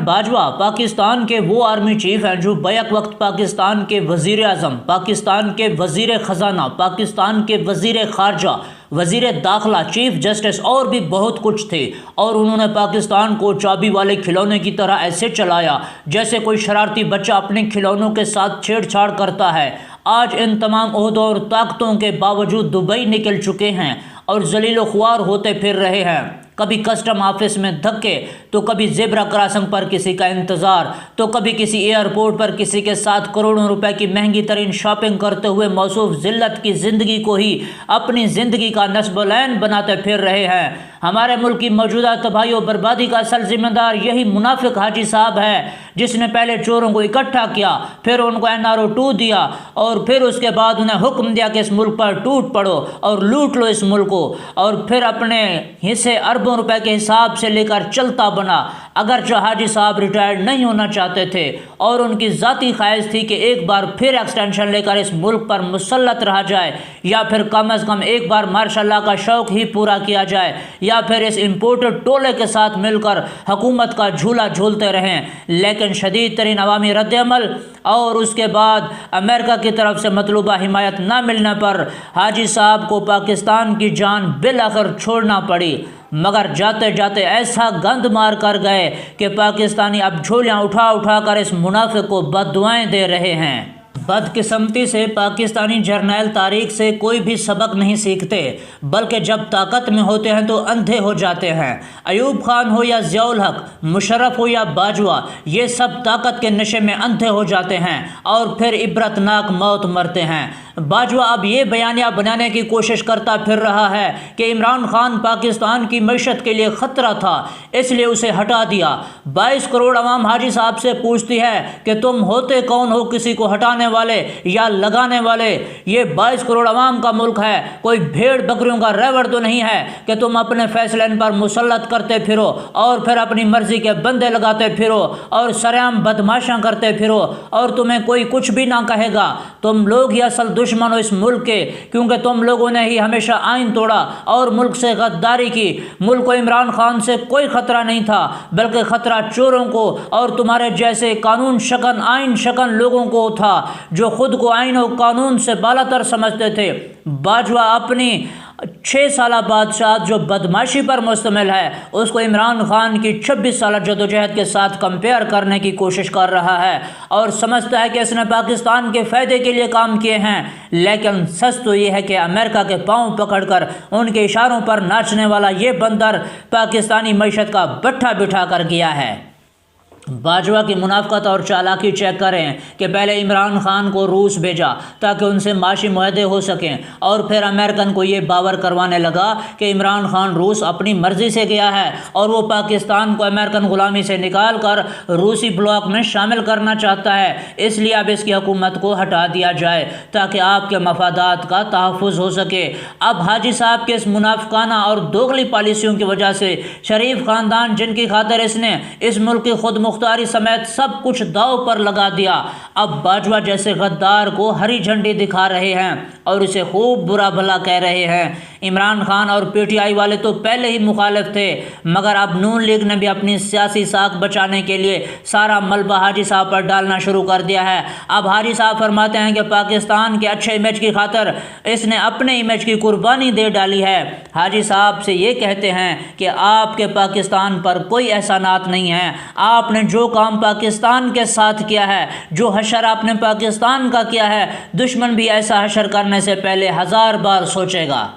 باجوہ پاکستان کے وہ army chief ہیں جو بیک وقت پاکستان کے وزیر اعظم، پاکستان کے وزیر خزانہ، پاکستان کے وزیر خارجہ، وزیر داخلہ، چیف جسٹس اور بھی بہت کچھ تھے، اور انہوں نے پاکستان کو چابی والے کھلونے کی طرح ایسے چلایا جیسے کوئی شرارتی بچہ اپنے کھلونوں کے ساتھ چھیڑ چھاڑ کرتا ہے۔ آج ان تمام عہدوں اور طاقتوں کے باوجود دبئی نکل چکے ہیں اور ذلیل و خوار ہوتے پھر رہے ہیں۔ کبھی کسٹم آفس میں دھکے، تو کبھی زیبرا کراسنگ پر کسی کا انتظار، تو کبھی کسی ایئرپورٹ پر کسی کے ساتھ کروڑوں روپے کی مہنگی ترین شاپنگ کرتے ہوئے موصوف ذلت کی زندگی کو ہی اپنی زندگی کا نصب العین بناتے پھر رہے ہیں۔ ہمارے ملک کی موجودہ تباہی و بربادی کا اصل ذمہ دار یہی منافق حاجی صاحب ہے، جس نے پہلے چوروں کو اکٹھا کیا، پھر ان کو NRO 2 دیا، اور پھر اس کے بعد انہیں حکم دیا کہ اس ملک پر ٹوٹ پڑو اور لوٹ لو اس ملک کو، اور پھر اپنے حصے اربوں روپے کے حساب سے لے کر چلتا بنا۔ اگرچہ حاجی صاحب ریٹائرڈ نہیں ہونا چاہتے تھے اور ان کی ذاتی خواہش تھی کہ ایک بار پھر ایکسٹینشن لے کر اس ملک پر مسلط رہا جائے، یا پھر کم از کم ایک بار ماشاء اللہ کا شوق ہی پورا کیا جائے، یا پھر اس امپورٹڈ ٹولے کے ساتھ مل کر حکومت کا جھولا جھولتے رہیں۔ لیکن شدید ترین عوامی رد عمل اور اس کے بعد امریکہ کی طرف سے مطلوبہ حمایت نہ ملنے پر حاجی صاحب کو پاکستان کی جان بالآخر چھوڑنا پڑی، مگر جاتے جاتے ایسا گند مار کر گئے کہ پاکستانی اب جھولیاں اٹھا اٹھا کر اس منافق کو بد دعائیں دے رہے ہیں۔ بدقسمتی سے پاکستانی جرنیل تاریخ سے کوئی بھی سبق نہیں سیکھتے، بلکہ جب طاقت میں ہوتے ہیں تو اندھے ہو جاتے ہیں۔ ایوب خان ہو یا ضیاء الحق، مشرف ہو یا باجوہ، یہ سب طاقت کے نشے میں اندھے ہو جاتے ہیں اور پھر عبرتناک موت مرتے ہیں۔ باجوہ اب یہ بیانیہ بنانے کی کوشش کرتا پھر رہا ہے کہ عمران خان پاکستان کی معیشت کے لیے خطرہ تھا، اس لیے اسے ہٹا دیا۔ 22 کروڑ عوام حاجی صاحب سے پوچھتی ہے کہ تم ہوتے کون ہو کسی کو ہٹانے والے یا لگانے والے؟ یہ 22 کروڑ عوام کا ملک ہے، کوئی بھیڑ بکریوں کا ریوڑ تو نہیں ہے کہ تم اپنے فیصلے ان پر مسلط کرتے پھرو اور پھر اپنی مرضی کے بندے لگاتے پھرو اور سرعام بدماشاں کرتے پھرو اور تمہیں کوئی کچھ بھی نہ کہے گا۔ تم لوگ ہی اصل دشمن ہو اس ملک کے، کیونکہ تم لوگوں نے ہی ہمیشہ آئین توڑا اور ملک سے غداری کی۔ ملک کو عمران خان سے کوئی خطرہ نہیں تھا، بلکہ خطرہ چوروں کو اور تمہارے جیسے قانون شکن آئین شکن لوگوں کو تھا جو خود کو آئین و قانون سے بالاتر سمجھتے تھے۔ باجوہ اپنی 6 سالہ بادشاہت جو بدماشی پر مشتمل ہے، اس کو عمران خان کی 26 سالہ جدوجہد کے ساتھ کمپیئر کرنے کی کوشش کر رہا ہے اور سمجھتا ہے کہ اس نے پاکستان کے فائدے کے لیے کام کیے ہیں، لیکن سچ تو یہ ہے کہ امریکہ کے پاؤں پکڑ کر ان کے اشاروں پر ناچنے والا یہ بندر پاکستانی معیشت کا بٹھا بٹھا کر گیا ہے۔ باجوہ کی منافقت اور چالاکی چیک کریں کہ پہلے عمران خان کو روس بھیجا تاکہ ان سے معاشی معاہدے ہو سکیں، اور پھر امریکن کو یہ باور کروانے لگا کہ عمران خان روس اپنی مرضی سے گیا ہے اور وہ پاکستان کو امریکن غلامی سے نکال کر روسی بلاک میں شامل کرنا چاہتا ہے، اس لیے اب اس کی حکومت کو ہٹا دیا جائے تاکہ آپ کے مفادات کا تحفظ ہو سکے۔ اب حاجی صاحب کے اس منافقانہ اور دوغلی پالیسیوں کی وجہ سے شریف خاندان، جن کی خاطر اس نے اس ملک کی خود مختاری سمیت سب کچھ داؤ پر لگا دیا، اب باجوہ جیسے غدار کو ہری جھنڈی دکھا رہے ہیں اور اسے خوب برا بھلا کہہ رہے ہیں۔ عمران خان اور PTI والے تو پہلے ہی مخالف تھے، مگر اب نون لیگ نے بھی اپنی سیاسی ساکھ بچانے کے لیے سارا ملبہ حاجی صاحب پر ڈالنا شروع کر دیا ہے۔ اب حاجی صاحب فرماتے ہیں کہ پاکستان کے اچھے امیج کی خاطر اس نے اپنے امیج کی قربانی دے ڈالی ہے۔ حاجی صاحب سے یہ کہتے ہیں کہ آپ کے پاکستان پر کوئی احسانات نہیں ہیں، آپ نے جو کام پاکستان کے ساتھ کیا ہے، جو حشر آپ نے پاکستان کا کیا ہے، دشمن بھی ایسا حشر کرنے سے پہلے 1000 بار سوچے گا۔